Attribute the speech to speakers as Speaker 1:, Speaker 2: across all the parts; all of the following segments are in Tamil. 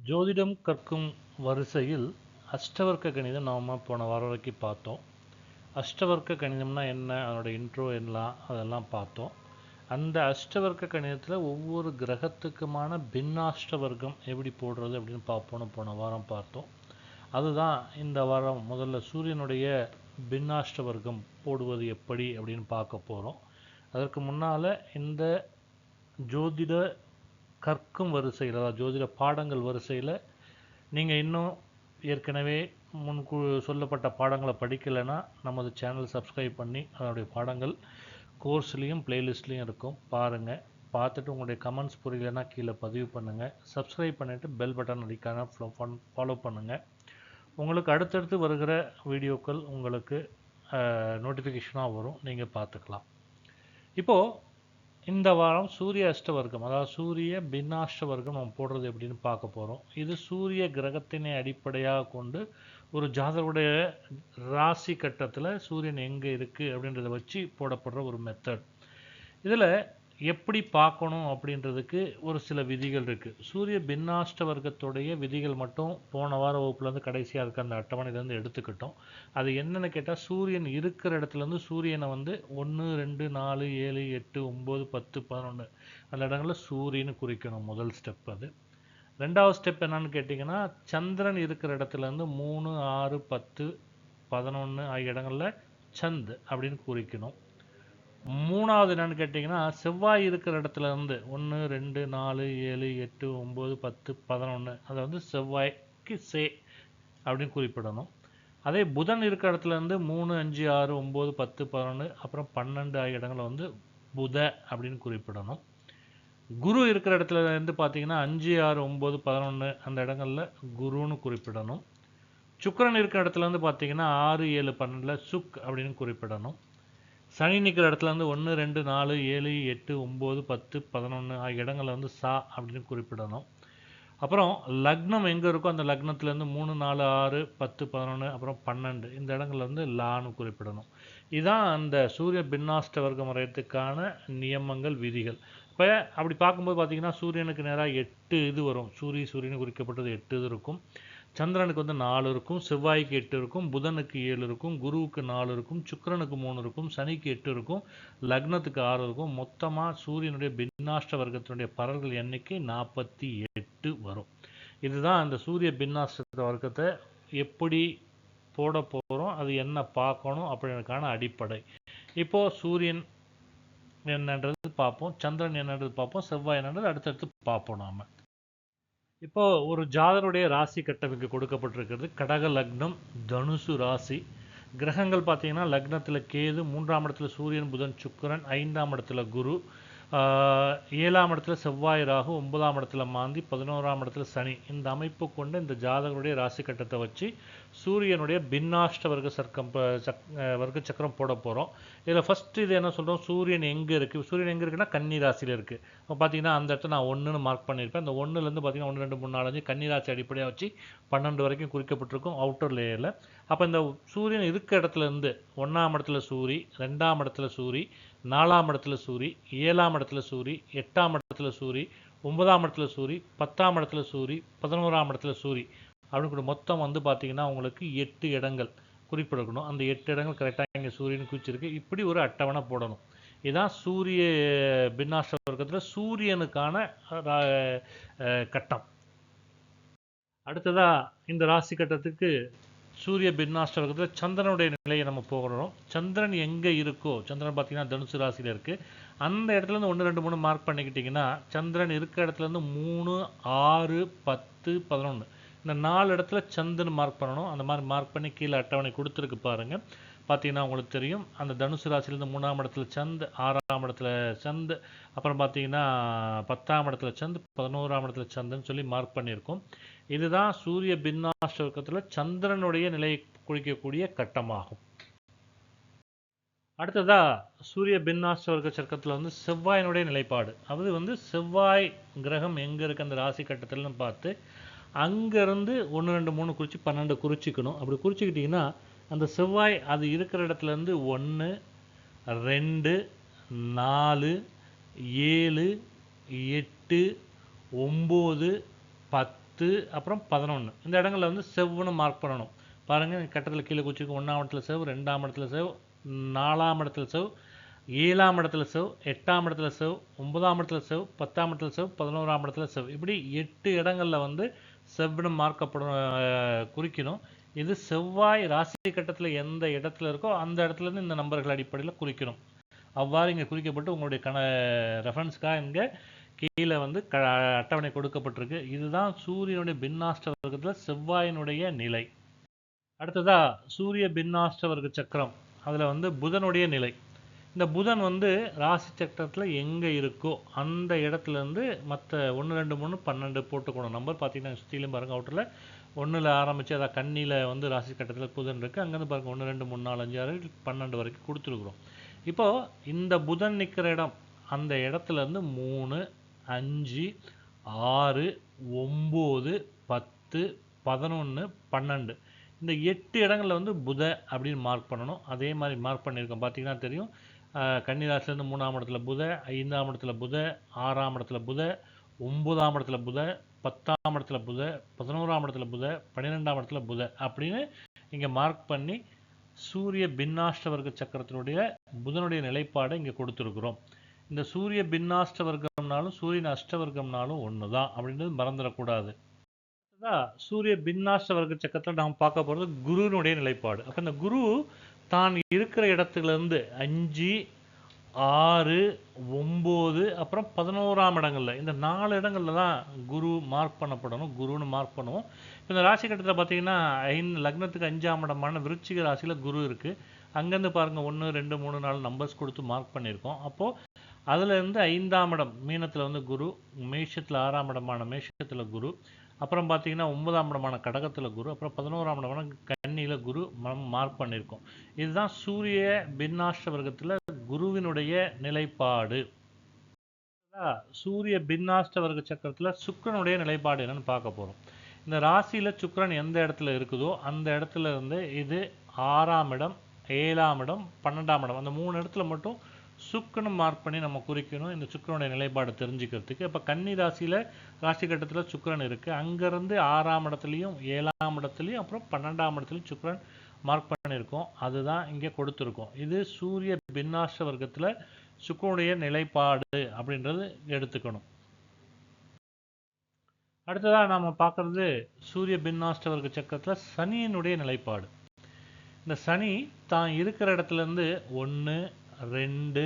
Speaker 1: ஜோதிடம் கற்கும் வரிசையில் அஷ்டவர்க்க கணிதம் நாம் போன வாரம் வரைக்கும் பார்த்தோம். அஷ்டவர்க்க கணிதம்னா என்ன, அதனோட இன்ட்ரோ எல்லாம் அதெல்லாம் பார்த்தோம். அந்த அஷ்டவர்க்க கணிதத்தில் ஒவ்வொரு கிரகத்துக்குமான பின்னாஷ்ட வர்க்கம் எப்படி போடுறது அப்படின்னு பார்ப்போம்னு போன வாரம் பார்த்தோம். அதுதான் இந்த வாரம் முதல்ல சூரியனுடைய பின்னாஷ்ட வர்க்கம் போடுவது எப்படி அப்படின்னு பார்க்க போகிறோம். அதற்கு முன்னால் இந்த ஜோதிட கற்கும் வரிசையில், அதாவது ஜோதிட பாடங்கள் வரிசையில் நீங்கள் இன்னும் ஏற்கனவே சொல்லப்பட்ட பாடங்களை படிக்கலைன்னா நமது சேனல் சப்ஸ்கிரைப் பண்ணி அதனுடைய பாடங்கள் கோர்ஸ்லேயும் பிளேலிஸ்ட்லேயும் இருக்கும், பாருங்கள். பார்த்துட்டு உங்களுடைய கமெண்ட்ஸ் புரியலைன்னா கீழே பதிவு பண்ணுங்கள். சப்ஸ்கிரைப் பண்ணிவிட்டு பெல் பட்டன் அடிக்கான ஃபாலோ பண்ணுங்கள். உங்களுக்கு அடுத்தடுத்து வருகிற வீடியோக்கள் உங்களுக்கு நோட்டிஃபிகேஷனாக வரும், நீங்கள் பார்த்துக்கலாம். இப்போது இந்த வாரம் சூரிய அஷ்டவர்க்கம், அதாவது சூரிய பின்னாஷ்ட வர்க்கம் நம்ம போடுறது எப்படின்னு பார்க்க போகிறோம். இது சூரிய கிரகத்தினை அடிப்படையாக கொண்டு ஒரு ஜாதகருடைய ராசி கட்டத்தில் சூரியன் எங்கே இருக்குது அப்படின்றத வச்சு போடப்படுற ஒரு மெத்தட். இதில் எப்படி பார்க்கணும் அப்படின்றதுக்கு ஒரு சில விதிகள் இருக்குது. சூரிய பின்னாஷ்ட வர்க்கத்துடைய விதிகள் மட்டும் போன வார வகுப்புலேருந்து கடைசியாக இருக்க அந்த அட்டவணையிலேருந்து எடுத்துக்கிட்டோம். அது என்னென்னு கேட்டால், சூரியன் இருக்கிற இடத்துலேருந்து சூரியனை 1, 2, 4, 7, 8, 9, 10, 11 அந்த இடங்களில் சூரியன் குறிக்கணும். முதல் ஸ்டெப் அது. ரெண்டாவது ஸ்டெப் என்னன்னு கேட்டிங்கன்னா, சந்திரன் இருக்கிற இடத்துலேருந்து 3, 6, 10, 11 ஆகிய இடங்களில் சந்த் அப்படின்னு குறிக்கணும். மூணாவது என்னன்னு கேட்டிங்கன்னா, செவ்வாய் இருக்கிற இடத்துல இருந்து 1, 2, 4, 7, 8, 9, 10, 11 அதை செவ்வாய்க்கு சே அப்படின்னு குறிப்பிடணும். அதே புதன் இருக்கிற இடத்துல இருந்து 3, 5, 6, 9, 10, 11 அப்புறம் 12 ஆகிய இடங்களை புத அப்படின்னு குறிப்பிடணும். குரு இருக்கிற இடத்துல இருந்து பார்த்தீங்கன்னா 5, 6, 9, 11 அந்த இடங்களில் குருன்னு குறிப்பிடணும். சுக்கிரன் இருக்கிற இடத்துல இருந்து பார்த்தீங்கன்னா 6, 7, 12 சுக் அப்படின்னு குறிப்பிடணும். சனி நிற்கிற இடத்துல 1, 2, 4, 7, 8, 9, 10, 11 ஆகிய இடங்களில் சா அப்படின்னு குறிப்பிடணும். அப்புறம் லக்னம் எங்கே இருக்கோ அந்த லக்னத்துலேருந்து 3, 4, 6, 10, 11 அப்புறம் 12 இந்த இடங்களில் லான்னு குறிப்பிடணும். இதுதான் அந்த சூரிய பின்னாஷ்ட வர்க்க முறையத்துக்கான நியமங்கள், விதிகள். இப்போ அப்படி பார்க்கும்போது பார்த்தீங்கன்னா, சூரியனுக்கு நேராக 8 இது வரும். சூரியனு குறிக்கப்பட்டது 8 இது இருக்கும். சந்திரனுக்கு 4 இருக்கும், செவ்வாய்க்கு 8 இருக்கும், புதனுக்கு 7 இருக்கும், குருவுக்கு 4 இருக்கும், சுக்கிரனுக்கு 3 இருக்கும், சனிக்கு 8 இருக்கும், லக்னத்துக்கு 6 இருக்கும். மொத்தமாக சூரியனுடைய பின்னாஷ்ட வர்க்கத்தினுடைய பரல்கள் எண்ணிக்கை 48 வரும். இதுதான் அந்த சூரிய பின்னாஷ்ட வர்க்கத்தை எப்படி போட போகிறோம், அது என்ன பார்க்கணும் அப்படின்றதுக்கான அடிப்படை. இப்போது சூரியன் என்னன்றது பார்ப்போம், சந்திரன் என்னன்றது பார்ப்போம், செவ்வாய் என்னன்றது அடுத்தடுத்து பார்ப்போம். நாம் இப்போ ஒரு ஜாதருடைய ராசி கட்டமைப்பு கொடுக்கப்பட்டிருக்கிறது. கடக லக்னம், தனுசு ராசி. கிரகங்கள் பார்த்தீங்கன்னா, லக்னத்தில் கேது, 3ஆம் இடத்துல சூரியன், புதன், சுக்கிரன், 5ஆம் இடத்துல குரு, 7ஆம் இடத்துல செவ்வாய், ராகு, 9ஆம் இடத்துல மாந்தி, 11ஆம் இடத்துல சனி. இந்த அமைப்பு கொண்டு இந்த ஜாதகருடைய ராசி கட்டத்தை வச்சு சூரியனுடைய பின்னாஷ்ட வர்க்க சக்கரம் போட போகிறோம். இதில் ஃபஸ்ட்டு இது என்ன சொல்கிறோம், சூரியன் எங்கே இருக்குது, சூரியன் எங்கே இருக்குன்னா கன்னி ராசியில் இருக்குது. இப்போ பார்த்தீங்கன்னா அந்த இடத்துல நான் 1ன்னு மார்க் பண்ணியிருப்பேன். அந்த 1லேருந்து பார்த்தீங்கன்னா 1, 2, 3, 4, 5 கன்னி ராசி அடிப்படையாக வச்சு 12 வரைக்கும் குறிக்கப்பட்டிருக்கும் அவுட்டர் லேயரில். அப்போ இந்த சூரியன் இருக்க இடத்துலேருந்து 1ஆம் இடத்துல சூரி, 2ஆம் இடத்துல சூரி, 4ஆம் இடத்துல சூரி, 7ஆம் இடத்துல சூரி, 8ஆம் இடத்துல சூரி, 9ஆம் இடத்துல சூரி, 10ஆம் இடத்துல சூரி, 11ஆம் இடத்துல சூரி அப்படின்னு மொத்தம் பார்த்தீங்கன்னா உங்களுக்கு 8 இடங்கள் குறிப்பிடக்கணும். அந்த 8 இடங்கள் கரெக்டாக இங்கே சூரியன் குறிச்சிருக்கு. இப்படி ஒரு அட்டவணை போடணும். இதுதான் சூரிய பின்னாஷ்ட வர்க்கத்தில் சூரியனுக்கான கட்டம். அடுத்ததாக இந்த ராசி கட்டத்துக்கு சூரிய பின்னாஷ்ட வர்க்கத்தில் சந்திரனுடைய நிலையை நம்ம போகிறோம். சந்திரன் எங்கே இருக்கோ, சந்திரன் பார்த்தீங்கன்னா தனுசு ராசியில் இருக்குது. அந்த இடத்துலேருந்து 1, 2, 3 மார்க் பண்ணிக்கிட்டிங்கன்னா, சந்திரன் இருக்க இடத்துலேருந்து 3, 6, 10, 11 இந்த 4 இடத்துல சந்திரன் மார்க் பண்ணணும். அந்த மாதிரி மார்க் பண்ணி கீழே அட்டவணை கொடுத்துருக்கு பாருங்கள். பார்த்தீங்கன்னா உங்களுக்கு தெரியும். அந்த தனுசு ராசிலேருந்து 3ஆம் இடத்துல சந்த், 6ஆம் இடத்துல சந்த், அப்புறம் பார்த்தீங்கன்னா 10ஆம் இடத்துல சந்த், 11ஆம் இடத்துல சந்துன்னு சொல்லி மார்க் பண்ணியிருக்கோம். இதுதான் சூரிய பின்னாஷ்ட வர்க்கத்தில் சந்திரனுடைய நிலையை குறிக்கக்கூடிய கட்டமாகும். அடுத்ததா சூரிய பின்னாஷ்ட வர்க்க சக்கரத்தில் செவ்வாயினுடைய நிலைப்பாடு. அது செவ்வாய் கிரகம் எங்கே இருக்குது அந்த ராசி கட்டத்தில்னு பார்த்து அங்கேருந்து 1, 2, 3 குறித்து 12 குறிச்சிக்கணும். அப்படி குறிச்சிக்கிட்டிங்கன்னா அந்த செவ்வாய் அது இருக்கிற இடத்துலேருந்து 1, 2, 4, 7, 8, 9, 10, 10 அப்புறம் 11 இந்த இடங்கள்ல வந்து செவ்னு மார்க் பண்ணணும். பாருங்க கட்டத்தில் கீழே குறிச்சிருக்கோம். 1ஆம் இடத்துல செவ், 2ஆம் இடத்துல செவ், 4ஆம் இடத்துல செவ், 7ஆம் இடத்துல செவ், 8ஆம் இடத்துல செவ், 9ஆம் இடத்துல செவ், 10ஆம் இடத்துல செவ், 11ஆம் இடத்துல செவ், இப்படி 8 இடங்கள்ல வந்து செவ்னு மார்க்கப்படும் குறிக்கணும். இது செவ்வாய் ராசி கட்டத்தில் எந்த இடத்துல இருக்கோ அந்த இடத்துல இருந்து இந்த நம்பர்கள் அடிப்படையில் குறிக்கணும். அவ்வாறு இங்கே குறிக்கப்பட்டு உங்களுடைய ரெஃபரன்ஸ்க்காக இங்கே கீழே வந்து அட்டவணை கொடுக்கப்பட்டிருக்கு. இதுதான் சூரியனுடைய பின்னாஷ்ட வர்க்கத்தில் செவ்வாயினுடைய நிலை. அடுத்ததா சூரிய பின்னாஷ்ட வர்க்க சக்கரம், அதில் வந்து புதனுடைய நிலை. இந்த புதன் வந்து ராசி சக்கரத்தில் எங்கே இருக்கோ அந்த இடத்துலேருந்து மற்ற 1 2 3 12 போட்டுக்கணும். நம்பர் பார்த்தீங்கன்னா சுற்றிலும் பாருங்கள், அவுட்டரில் 1ல் ஆரம்பித்து அதாவது கண்ணியில் வந்து ராசி கட்டத்தில் புதன் இருக்குது. அங்கேருந்து பாருங்கள் 1 2 3 4 5 6 12 வரைக்கும் கொடுத்துருக்குறோம். இப்போது இந்த புதன் நிற்கிற இடம், அந்த இடத்துலேருந்து 3 5 6 9 10 11 12 இந்த 8 இடங்களில் வந்து புத அப்படின்னு மார்க் பண்ணணும். அதே மாதிரி மார்க் பண்ணியிருக்கோம், பார்த்தீங்கன்னா தெரியும். கன்னிராசிலேருந்து 3ஆம் இடத்துல புத, 5ஆம் இடத்துல புத, 6ஆம் இடத்துல புத, 9ஆம் இடத்துல புத, 10ஆம் இடத்துல புத, 11ஆம் இடத்துல புத, 12ஆம் இடத்துல புத அப்படின்னு இங்கே மார்க் பண்ணி சூரிய பின்னாஷ்ட வர்க்க சக்கரத்தினுடைய புதனுடைய நிலைப்பாடை இங்கே கொடுத்துருக்குறோம். இந்த சூரிய பின்னாஷ்ட வர்க்கம்னாலும் சூரியன் அஷ்டவர்க்கம்னாலும் ஒன்று தான் அப்படின்றது மறந்துடக்கூடாது. சூரிய பின்னாஷ்ட வர்க்க சக்கரத்தில் நாம் பார்க்க போகிறது குருவினுடைய நிலைப்பாடு. அப்போ இந்த குரு தான் இருக்கிற இடத்துலேருந்து 5 6 9 அப்புறம் 11ஆம் இடங்கள்ல இந்த 4 இடங்கள்ல தான் குரு மார்க் பண்ணப்படணும். குருன்னு மார்க் பண்ணுவோம். இப்போ இந்த ராசி கட்டத்தில் பார்த்தீங்கன்னா லக்னத்துக்கு 5ஆம் இடமான விருச்சிக ராசியில் குரு இருக்குது. அங்கேருந்து பாருங்கள் 1 2 3 4 நம்பர்ஸ் கொடுத்து மார்க் பண்ணியிருக்கோம். அப்போது அதுலேருந்து 5ஆம் இடம் மீனத்தில் வந்து குரு, மேஷத்தில் 6ஆம் இடமான மேஷத்தில் குரு, அப்புறம் பார்த்தீங்கன்னா 9ஆம் இடமான கடகத்தில் குரு, அப்புறம் 11ஆம் இடமான கன்னியில் குரு மார்க் பண்ணியிருக்கோம். இதுதான் சூரிய பின்னாஷ்ட வர்க்கத்தில் குருவினுடைய நிலைப்பாடு. சூரிய பின்னாஷ்ட வர்க்க சக்கரத்தில் சுக்கிரனுடைய நிலைப்பாடு என்னன்னு பார்க்க போகிறோம். இந்த ராசியில் சுக்கிரன் எந்த இடத்துல இருக்குதோ அந்த இடத்துல இருந்து இது 6ஆம் இடம், 7ஆம் இடம், 12ஆம் இடம் அந்த 3 இடத்துல மட்டும் சுக்கிரன் மார்க் பண்ணி நம்ம குறிக்கணும், இந்த சுக்கிரனுடைய நிலைப்பாடு தெரிஞ்சுக்கிறதுக்கு. இப்போ கன்னி ராசியில் ராசி கட்டத்தில் சுக்கிரன் இருக்குது. அங்கேருந்து 6ஆம் இடத்துலையும் 7ஆம் இடத்துலையும் அப்புறம் 12ஆம் இடத்துலையும் சுக்கிரன் மார்க் பண்ணியிருக்கோம். அதுதான் இங்கே கொடுத்துருக்கோம். இது சூரிய பின்னாஷ்ட வர்க்கத்தில் சுக்கிரனுடைய நிலைப்பாடு அப்படின்றது எடுத்துக்கணும். அடுத்ததாக நாம் பார்க்குறது சூரிய பின்னாஷ்ட வர்க்க சக்கரத்தில் சனியினுடைய நிலைப்பாடு. இந்த சனி தான் இருக்கிற இடத்துலேருந்து 1 2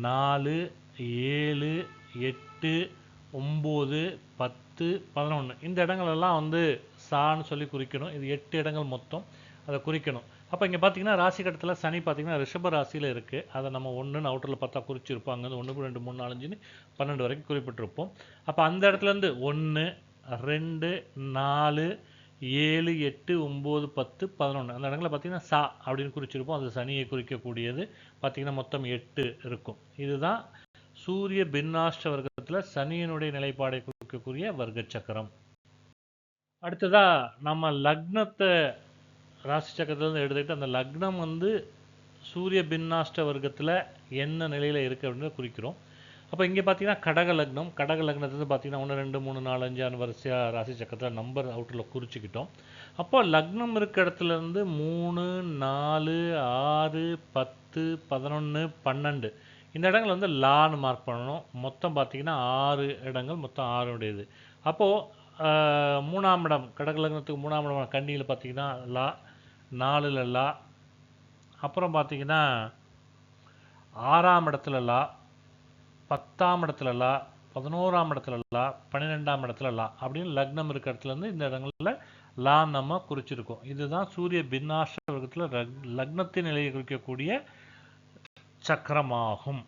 Speaker 1: 4 7 8 9 10 11 இந்த இடங்களெல்லாம் வந்து சான்னு சொல்லி குறிக்கணும். இது 8 இடங்கள் மொத்தம், அதை குறிக்கணும். அப்போ இங்கே பார்த்தீங்கன்னா ராசி கட்டத்தில் சனி பார்த்தீங்கன்னா ரிஷப ராசியில் இருக்குது. அதை நம்ம 1ன்னு அவுட்டரில் பார்த்தா குறிச்சிருப்போம். அங்கேருந்து 1 2 3 4 5 12 வரைக்கும் குறிப்பிட்டிருப்போம். அப்போ அந்த இடத்துலேருந்து 1 2 4 7 8 9 10 11 அந்த இடங்களில் பார்த்தீங்கன்னா சா அப்படின்னு குறிச்சிருப்போம். அது சனியை குறிக்கக்கூடியது. பார்த்தீங்கன்னா மொத்தம் 8 இருக்கும். இதுதான் சூரிய பின்னாஷ்ட வர்க்கத்தில் சனியினுடைய நிலைப்பாடை குறிக்கக்கூடிய வர்க்க சக்கரம். அடுத்ததா நம்ம லக்னத்தை ராசி சக்கரத்துலேருந்து எடுத்துக்கிட்டு அந்த லக்னம் வந்து சூரிய பின்னாஷ்ட வர்க்கத்தில் என்ன நிலையில் இருக்குது அப்படின்னு குறிக்கிறோம். அப்போ இங்கே பார்த்தீங்கன்னா கடக லக்னம், கடக லக்னத்துலேருந்து பார்த்தீங்கன்னா 1 2 3 4 5 6 வரிசையாக ராசி சக்கரத்தில் நம்பர் அவுட்டரில் குறிச்சிக்கிட்டோம். அப்போ லக்னம் இருக்க இடத்துலேருந்து 3 4 6 10 11 12 இந்த இடங்கள் வந்து லான்னு மார்க் பண்ணணும். மொத்தம் பார்த்தீங்கன்னா 6 இடங்கள், மொத்தம் 6 உடையது. அப்போது 3ஆம் இடம் கடக லக்னத்துக்கு 3ஆம் இடம் கன்னியில் பார்த்தீங்கன்னா லா, 4ல் லா, அப்புறம் பார்த்தீங்கன்னா 6ஆம் இடத்துல லா, 10ஆம் இடத்துல லா, 11ஆம் இடத்துல லா, 12ஆம் இடத்துல லா அப்படின்னு லக்னம் இருக்கிற இடத்துலேருந்து இந்த இடங்களில் லா நம்ம குறிச்சிருக்கோம். இதுதான் சூரிய பின்னாஷ்ட வர்க்கத்தில் லக்னத்தின் நிலையை குறிக்கக்கூடிய சக்கரமாகும்.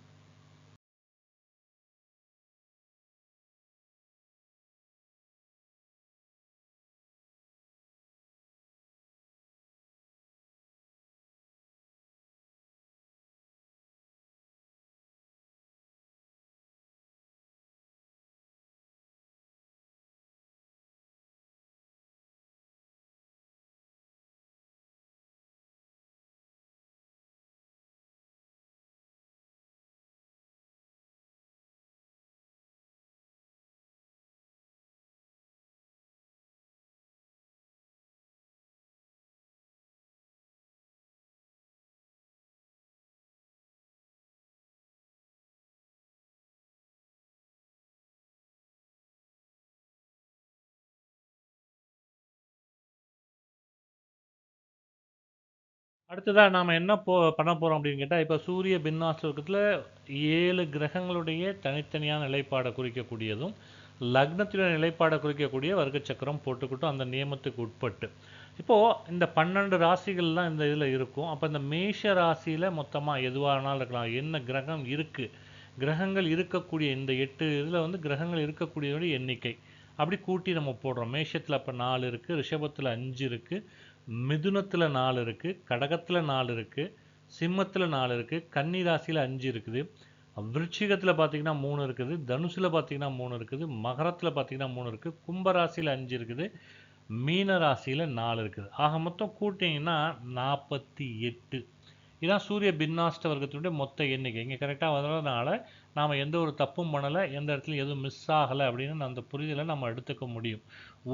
Speaker 1: அடுத்ததா நாம என்ன பண்ண போறோம் அப்படின்னு கேட்டா, இப்ப சூரிய பின்னாஸ்தவர்க்கத்துல 7 கிரகங்களுடைய தனித்தனியான நிலைப்பாடை குறிக்கக்கூடியதும், லக்னத்தினுடைய நிலைப்பாடை குறிக்கக்கூடிய வர்க்க சக்கரம் போட்டுக்கிட்டோம் அந்த நியமத்துக்கு உட்பட்டு. இப்போ இந்த 12 ராசிகள்லாம் இந்த இதுல இருக்கும். அப்ப இந்த மேஷ ராசியில மொத்தமா எதுவா வேணாலும் இருக்கலாம். என்ன கிரகம் இருக்கு? கிரகங்கள் இருக்கக்கூடிய இந்த 8 இதுல வந்து கிரகங்கள் இருக்கக்கூடியதோட எண்ணிக்கை. அப்படி கூட்டி நம்ம போடுறோம். மேஷத்துல அப்ப 4 இருக்கு, ரிஷபத்துல 5 இருக்கு, மிதுனத்துல 4 இருக்கு, கடகத்துல 4 இருக்கு, சிம்மத்துல 4 இருக்கு, கன்னி ராசியில 5 இருக்குது, விருச்சிகத்துல பார்த்தீங்கன்னா 3 இருக்குது, தனுசுல பார்த்தீங்கன்னா 3 இருக்குது, மகரத்துல பார்த்தீங்கன்னா 3 இருக்கு, கும்ப ராசியில 5 இருக்குது, மீன ராசியில 4 இருக்குது. ஆக மொத்தம் கூட்டிங்கன்னா 48. இதான் சூரிய பின்னாஷ்ட வர்க்கத்தினுடைய மொத்த எண்ணிக்கை. இங்கே கரெக்டாக வர்றதுனால நாம் எந்த ஒரு தப்பும் பண்ணலை, எந்த இடத்துலையும் எதுவும் மிஸ் ஆகலை அப்படின்னு அந்த புரிதலை நம்ம எடுத்துக்க முடியும்.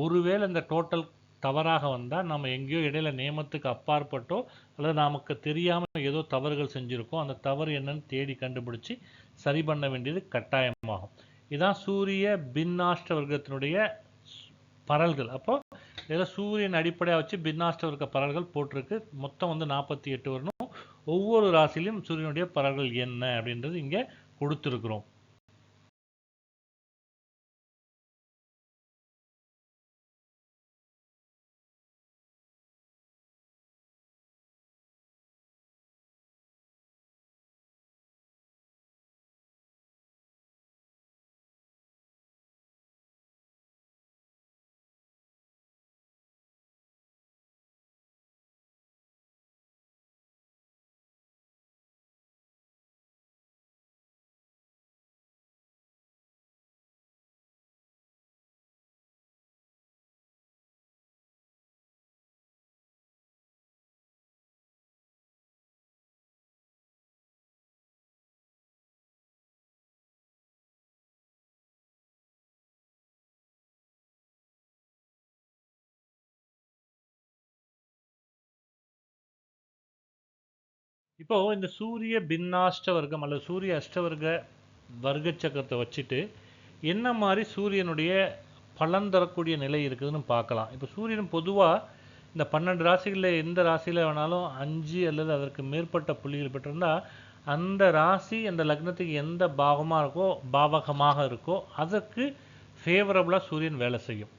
Speaker 1: ஒருவேளை இந்த டோட்டல் தவறாக வந்தால் நம்ம எங்கேயோ இடையில நியமத்துக்கு அப்பாற்பட்டோ அல்லது நமக்கு தெரியாமல் ஏதோ தவறுகள் செஞ்சுருக்கோம். அந்த தவறு என்னன்னு தேடி கண்டுபிடிச்சி சரி பண்ண வேண்டியது கட்டாயமாகும். இதான் சூரிய பின்னாஷ்ட வர்க்கத்தினுடைய பரல்கள். அப்போ இதில் சூரியன் அடிப்படையாக வச்சு பின்னாஷ்ட வர்க்க பரல்கள் போட்டிருக்கு. மொத்தம் வந்து 48 வரணும். ஒவ்வொரு ராசியிலும் சூரியனுடைய பரல்கள் என்ன அப்படின்றது இங்கே கொடுத்துருக்குறோம். இப்போ இந்த சூரிய பின்னாஷ்ட வர்க்கம் அல்லது சூரிய அஷ்டவர்க்க வர்க்க சக்கரத்தை வச்சுட்டு என்ன மாதிரி சூரியனுடைய பலன் தரக்கூடிய நிலை இருக்குதுன்னு பார்க்கலாம். இப்போ சூரியன் பொதுவாக இந்த 12 ராசிகளில் எந்த ராசியில் வேணாலும் 5 அல்லது அதற்கு மேற்பட்ட புள்ளிகள் பெற்றிருந்தா அந்த ராசி அந்த லக்னத்துக்கு எந்த பாவகமாக இருக்கோ அதற்கு ஃபேவரபுளாக சூரியன் வேலை செய்யும்.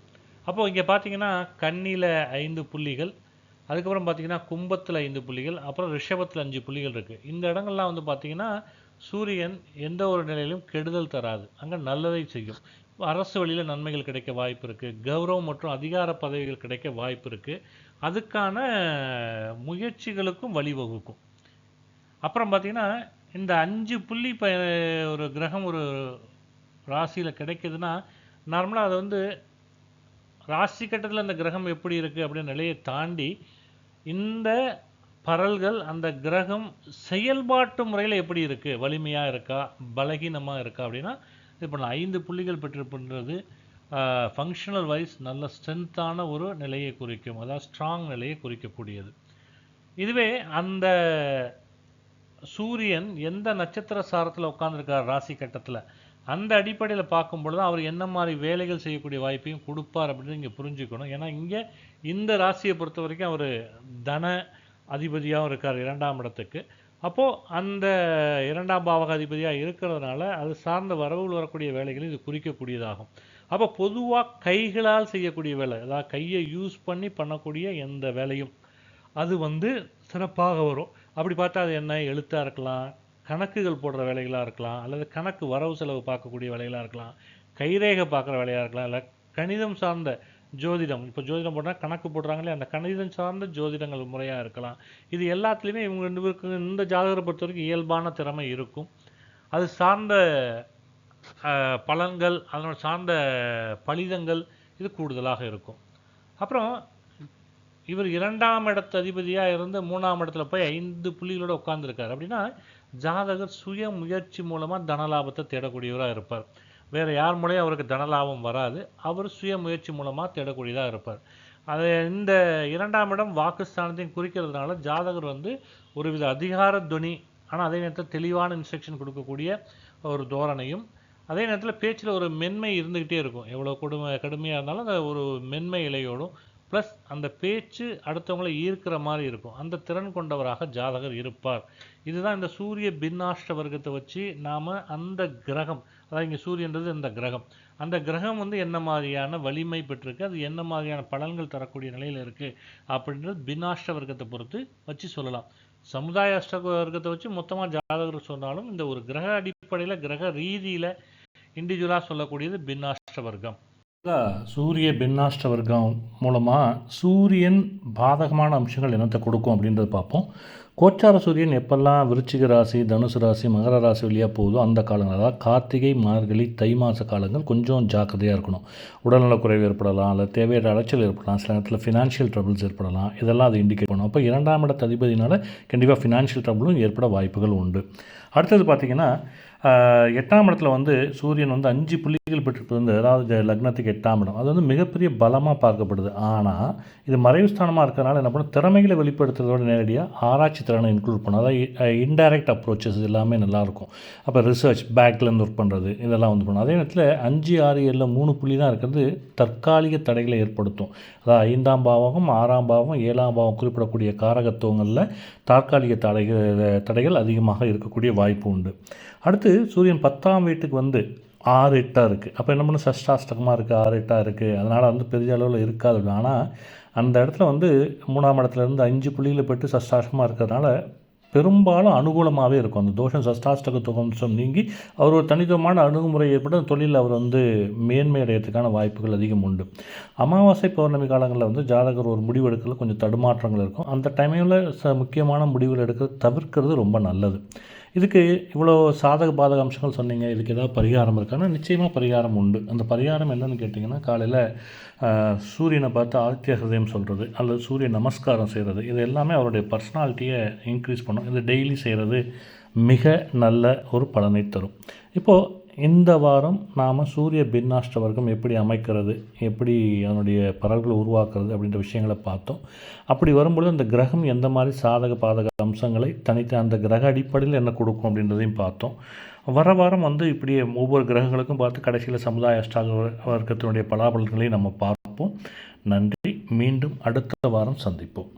Speaker 1: அப்போது இங்கே பார்த்தீங்கன்னா கன்னியில் 5 புள்ளிகள், அதுக்கப்புறம் பார்த்தீங்கன்னா கும்பத்தில் 5 புள்ளிகள், அப்புறம் ரிஷபத்தில் 5 புள்ளிகள் இருக்குது. இந்த இடங்கள்லாம் வந்து பார்த்தீங்கன்னா சூரியன் எந்த ஒரு நிலையிலும் கெடுதல் தராது, அங்கே நல்லதை செய்யும். அரசு வழியில் நன்மைகள் கிடைக்க வாய்ப்பு இருக்குது, கௌரவம் மற்றும் அதிகார பதவிகள் கிடைக்க வாய்ப்பு இருக்குது, அதுக்கான முயற்சிகளுக்கும் வழிவகுக்கும். அப்புறம் பார்த்தீங்கன்னா இந்த 5 புள்ளி ஒரு கிரகம் ஒரு ராசியில் கிடைக்குதுன்னா நார்மலாக அது வந்து ராசி கட்டத்தில் அந்த கிரகம் எப்படி இருக்குது அப்படின்னு நிலையை தாண்டி இந்த பரல்கள் அந்த கிரகம் செயல்பாட்டு முறையில் எப்படி இருக்குது, வலிமையாக இருக்கா பலகீனமாக இருக்கா அப்படின்னா இப்போ நான் 5 புள்ளிகள் பெற்றிருப்பது ஃபங்க்ஷனல் வைஸ் நல்ல ஸ்ட்ரென்த்தான ஒரு நிலையை குறிக்கும், அதாவது ஸ்ட்ராங் நிலையை குறிக்கக்கூடியது. இதுவே அந்த சூரியன் எந்த நட்சத்திர சாரத்தில் உட்காந்துருக்கார் ராசி கட்டத்தில் அந்த அடிப்படையில் பார்க்கும் பொழுது அவர் என்ன மாதிரி வேலைகள் செய்யக்கூடிய வாய்ப்பையும் கொடுப்பார் அப்படின்னு இங்கே புரிஞ்சுக்கணும். ஏன்னா இங்கே இந்த ராசியை பொறுத்த வரைக்கும் அவர் தன அதிபதியாகவும் இருக்கார் 2ஆம் இடத்துக்கு. அப்போது அந்த 2ஆம் பாவக அதிபதியாக இருக்கிறதுனால அது சார்ந்த வரவுகள் வரக்கூடிய வேலைகளை இது குறிக்கக்கூடியதாகும். அப்போ பொதுவாக கைகளால் செய்யக்கூடிய வேலை, அதாவது கையை யூஸ் பண்ணி பண்ணக்கூடிய எந்த வேலையும் அது வந்து சிறப்பாக வரும். அப்படி பார்த்தா அது என்ன எழுத்தாக இருக்கலாம், கணக்குகள் போடுற வேலைகளாக இருக்கலாம், அல்லது கணக்கு வரவு செலவு பார்க்கக்கூடிய வேலைகளாக இருக்கலாம், கைரேகை பார்க்குற வேலையாக இருக்கலாம், இல்லை கணிதம் சார்ந்த ஜோதிடம். இப்போ ஜோதிடம் போட்டால் கணக்கு போடுறாங்களே அந்த கணிதம் சார்ந்த ஜோதிடங்கள் முறையாக இருக்கலாம். இது எல்லாத்துலேயுமே இவங்க 2 பேருக்கு இந்த ஜாதகரை பொறுத்த வரைக்கும் இயல்பான திறமை இருக்கும். அது சார்ந்த பலன்கள், அதனோட சார்ந்த பலிதங்கள் இது கூடுதலாக இருக்கும். அப்புறம் இவர் 2ஆம் இடத்து அதிபதியாக இருந்து 3ஆம் இடத்துல போய் 5 புள்ளிகளோடு உட்கார்ந்துருக்கார் அப்படின்னா ஜாதகர் சுய முயற்சி மூலமாக தனலாபத்தை தேடக்கூடியவராக இருப்பார். வேறு யார் மூலையும் அவருக்கு தனலாபம் வராது, அவர் சுய முயற்சி மூலமாக தேடக்கூடியதாக இருப்பார். அது இந்த 2ஆம் இடம் வாக்குஸ்தானத்தையும் குறிக்கிறதுனால ஜாதகர் வந்து ஒருவித அதிகார துணி, ஆனால் அதே நேரத்தில் தெளிவான இன்ஸ்ட்ரக்ஷன் கொடுக்கக்கூடிய ஒரு தோரணையும், அதே நேரத்தில் பேச்சில் ஒரு மென்மை இருந்துக்கிட்டே இருக்கும். எவ்வளோ கடுமையாக இருந்தாலும் அந்த ஒரு மென்மை இலையோடும் ப்ளஸ் அந்த பேச்சு அடுத்தவங்களை ஈர்க்கிற மாதிரி இருக்கும். அந்த திறன் கொண்டவராக ஜாதகர் இருப்பார். இதுதான் இந்த சூரிய பின்னாஷ்ட வர்க்கத்தை வச்சு நாம் அந்த கிரகம், அதாவது இங்கே சூரியன்றது இந்த கிரகம், அந்த கிரகம் வந்து என்ன மாதிரியான வலிமை பெற்றிருக்கு, அது என்ன மாதிரியான பலன்கள் தரக்கூடிய நிலையில் இருக்குது அப்படின்றது பின்னாஷ்ட வர்க்கத்தை பொறுத்து வச்சு சொல்லலாம். சமுதாய அஷ்ட வர்க்கத்தை வச்சு மொத்தமாக ஜாதகர் சொன்னாலும் இந்த ஒரு கிரக அடிப்படையில் கிரக ரீதியில் இண்டிவிஜுவலாக சொல்லக்கூடியது பின்னாஷ்ட வர்க்கம். சூரிய பின்னாஷ்ட வர்க்கம் மூலமாக சூரியன் பாதகமான அம்சங்கள் என்னத்தை கொடுக்கும் அப்படின்றத பார்ப்போம். கோச்சார சூரியன் எப்பெல்லாம் விருச்சிக ராசி, தனுசு ராசி, மகர ராசி வழியாக போகுதோ அந்த காலங்கள், அதாவது கார்த்திகை, மார்கழி, தை மாத காலங்கள் கொஞ்சம் ஜாக்கிரதையாக இருக்கணும். உடல்நலக்குறைவு ஏற்படலாம், அல்லது தேவையான அலைச்சல் ஏற்படலாம், சில நேரத்தில் ஃபினான்ஷியல் ட்ரபிள்ஸ் ஏற்படலாம். இதெல்லாம் அது இண்டிகேட் பண்ணும். அப்போ 2ஆம் இடத்து அதிபதினால கண்டிப்பாக ஃபினான்ஷியல் ட்ரபிளும் ஏற்பட வாய்ப்புகள் உண்டு. அடுத்தது பார்த்திங்கன்னா 8ஆம் இடத்துல வந்து சூரியன் வந்து 5 புள்ளிகள் பெற்றிருப்பது, அதாவது லக்னத்துக்கு 8ஆம் இடம், அது வந்து மிகப்பெரிய பலமாக பார்க்கப்படுது. ஆனால் இது மறைவு ஸ்தானமாக இருக்கிறதுனால என்ன பண்ணும், திறமைகளை வெளிப்படுத்துறதோட நேரடியாக ஆராய்ச்சி திறனை இன்க்ளூட் பண்ணும். அதாவது இன்டைரக்ட் அப்ரோச்சஸ் எல்லாமே நல்லாயிருக்கும். அப்போ ரிசர்ச் பேக்லேருந்து ஒர்க் பண்ணுறது இதெல்லாம் வந்து பண்ணும். அதே நேரத்தில் 5, 6, 7 3 புள்ளி தான் இருக்கிறது தற்காலிக தடைகளை ஏற்படுத்தும். அதாவது 5ஆம் பாவகம், 6ஆம் பாவம், 7ஆம் பாவம் குறிப்பிடக்கூடிய காரகத்துவங்களில் தற்காலிக தடைகள் அதிகமாக இருக்கக்கூடிய வாய்ப்பு உண்டு. அடுத்து சூரியன் 10ஆம் வீட்டுக்கு வந்து 6, 8 இருக்குது. அப்போ என்ன பண்ணணும், சஷ்டாஷ்டகமாக இருக்குது, 6, 8 இருக்குது. அதனால் வந்து பெரிய அளவில் இருக்காது. ஆனால் அந்த இடத்துல வந்து 3ஆம் இடத்துலேருந்து 5 புள்ளிகளை பெற்று சஷ்டாஷ்டகமாக இருக்கிறதுனால பெரும்பாலும் அனுகூலமாகவே இருக்கும். அந்த தோஷம் சஷ்டாஷ்டக தோஷம் நீங்கி அவர் ஒரு தனித்துவமான அணுகுமுறை ஏற்பட்டு தொழிலில் அவர் வந்து மேன்மை அடையிறதுக்கான வாய்ப்புகள் அதிகம் உண்டு. அமாவாசை பௌர்ணமி காலங்களில் வந்து ஜாதகர் ஒரு முடிவு எடுக்கிறதுல கொஞ்சம் தடுமாற்றங்கள் இருக்கும். அந்த டைமில் முக்கியமான முடிவுகள் எடுக்கிறது தவிர்க்கிறது ரொம்ப நல்லது. இதுக்கு இவ்வளோ சாதக பாதக அம்சங்கள் சொன்னீங்க, இதுக்கு ஏதாவது பரிகாரம் இருக்கான்னா நிச்சயமாக பரிகாரம் உண்டு. அந்த பரிகாரம் என்னென்னு கேட்டிங்கன்னா, காலையில் சூரியனை பார்த்து ஆதித்ய ஹிருதயம் சொல்கிறது அல்லது சூரிய நமஸ்காரம் செய்கிறது, இது எல்லாமே அவருடைய பர்சனாலிட்டியை இன்க்ரீஸ் பண்ணும். இது டெய்லி செய்கிறது மிக நல்ல ஒரு பலனை தரும். இப்போது இந்த வாரம் நாம் சூரிய பின்னாஷ்ட வர்க்கம் எப்படி அமைக்கிறது, எப்படி அதனுடைய பலன்களை உருவாக்குறது அப்படின்ற விஷயங்களை பார்த்தோம். அப்படி வரும்பொழுது அந்த கிரகம் எந்த மாதிரி சாதக பாதக அம்சங்களை தனித்து அந்த கிரக அடிப்படையில் என்ன கொடுக்கும் அப்படின்றதையும் பார்த்தோம். வர வாரம் வந்து இப்படியே ஒவ்வொரு கிரகங்களுக்கும் பார்த்து கடைசியில் சமுதாய அஷ்டாங்க வர்க்கத்தினுடைய பலாபலன்களையும் நம்ம பார்ப்போம். நன்றி. மீண்டும் அடுத்த வாரம் சந்திப்போம்.